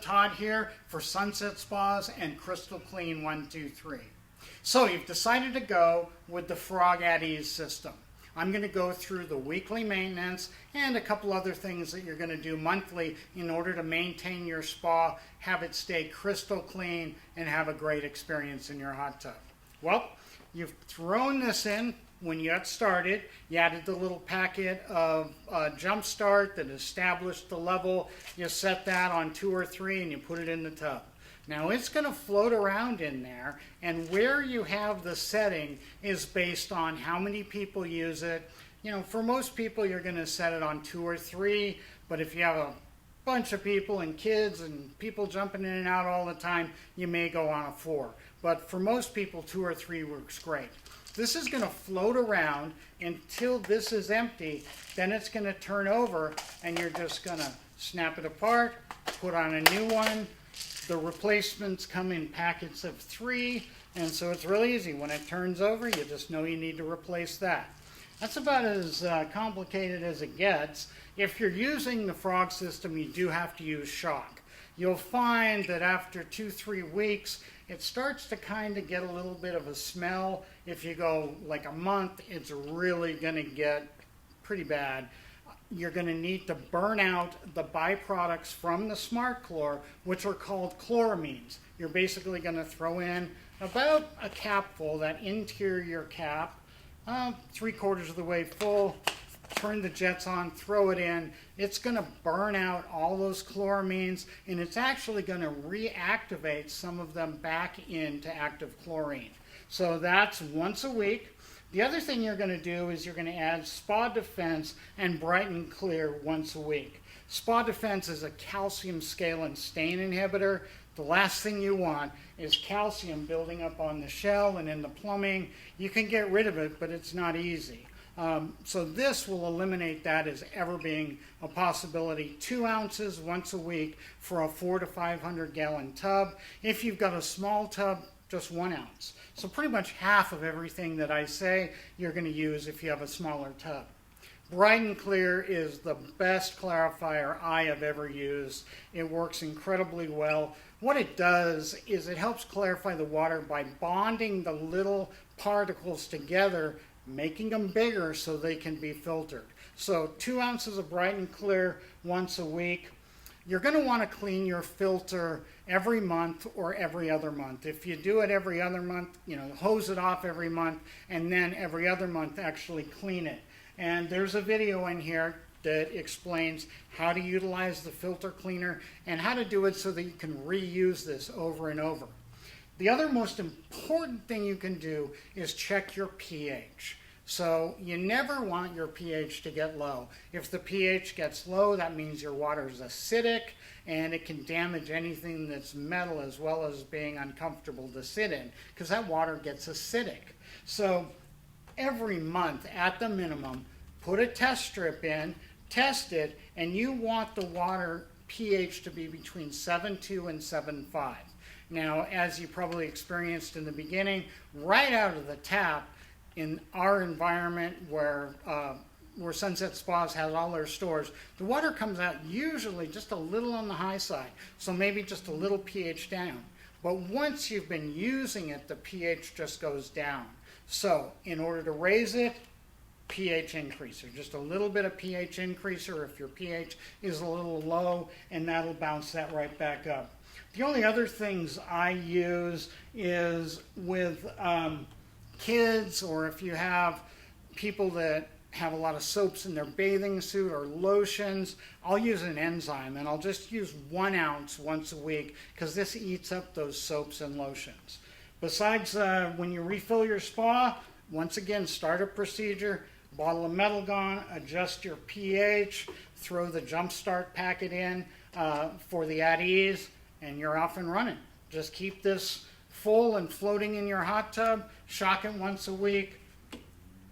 Todd here for Sunset Spas and Crystal Clean 123. So you've decided to go with the Frog at Ease system. I'm going to go through the weekly maintenance and a couple other things that you're going to do monthly in order to maintain your spa, have it stay crystal clean, and have a great experience in your hot tub. Well, you've thrown this in when you got started. You added the little packet of Jump Start that established the level. You set that on 2 or 3 and you put it in the tub. Now it's going to float around in there, and where you have the setting is based on how many people use it. You know, for most people you're going to set it on 2 or 3, but if you have a bunch of people and kids and people jumping in and out all the time, you may go on a 4. But for most people, 2 or 3 works great. This is going to float around until this is empty. Then it's going to turn over, and you're just going to snap it apart, put on a new one. The replacements come in packets of 3, and so it's really easy. When it turns over, you just know you need to replace that. That's about as complicated as it gets. If you're using the Frog system, you do have to use shock. You'll find that after 2-3 weeks, it starts to kind of get a little bit of a smell. If you go like a month, it's really going to get pretty bad. You're going to need to burn out the byproducts from the SmartChlor, which are called chloramines. You're basically going to throw in about a capful, that interior cap, 3/4 of the way full, turn the jets on, throw it in. It's going to burn out all those chloramines, and it's actually going to reactivate some of them back into active chlorine. So that's once a week. The other thing you're going to do is you're going to add Spa Defense and Brighten Clear once a week. Spa Defense is a calcium scale and stain inhibitor. The last thing you want is calcium building up on the shell and in the plumbing. You can get rid of it, but it's not easy. So this will eliminate that as ever being a possibility. 2 ounces once a week for a 400 to 500 gallon tub. If you've got a small tub, just 1 ounce. So pretty much half of everything that I say you're going to use if you have a smaller tub. Brighten Clear is the best clarifier I have ever used. It works incredibly well. What it does is it helps clarify the water by bonding the little particles together, making them bigger so they can be filtered. So 2 ounces of Brighten Clear once a week. You're going to want to clean your filter every month or every other month. If you do it every other month, hose it off every month, and then every other month actually clean it. And there's a video in here that explains how to utilize the filter cleaner and how to do it so that you can reuse this over and over. The other most important thing you can do is check your pH. So you never want your pH to get low. If the pH gets low, that means your water is acidic, and it can damage anything that's metal as well as being uncomfortable to sit in, because that water gets acidic. So every month at the minimum, put a test strip in, test it, and you want the water pH to be between 7.2 and 7.5. Now, as you probably experienced in the beginning, right out of the tap, in our environment where Sunset Spas has all their stores, the water comes out usually just a little on the high side, so maybe just a little pH down. But once you've been using it, the pH just goes down. So in order to raise it, pH increaser, just a little bit of pH increaser if your pH is a little low, and that'll bounce that right back up. The only other things I use is with kids, or if you have people that have a lot of soaps in their bathing suit or lotions, I'll use an enzyme, and I'll just use 1 ounce once a week because this eats up those soaps and lotions. Besides, when you refill your spa, once again, start a procedure, bottle of Metalgon, adjust your pH, throw the Jump Start packet in for the At Ease, and you're off and running. Just keep this full and floating in your hot tub, shock it once a week,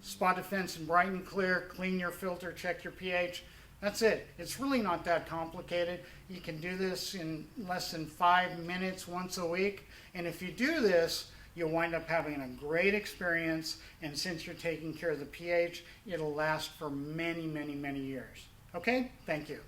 Spa Defense and Brighten Clear, clean your filter, check your pH. That's it. It's really not that complicated. You can do this in less than 5 minutes once a week, and if you do this, you'll wind up having a great experience, and since you're taking care of the pH, it'll last for many, many, many years. Okay? Thank you.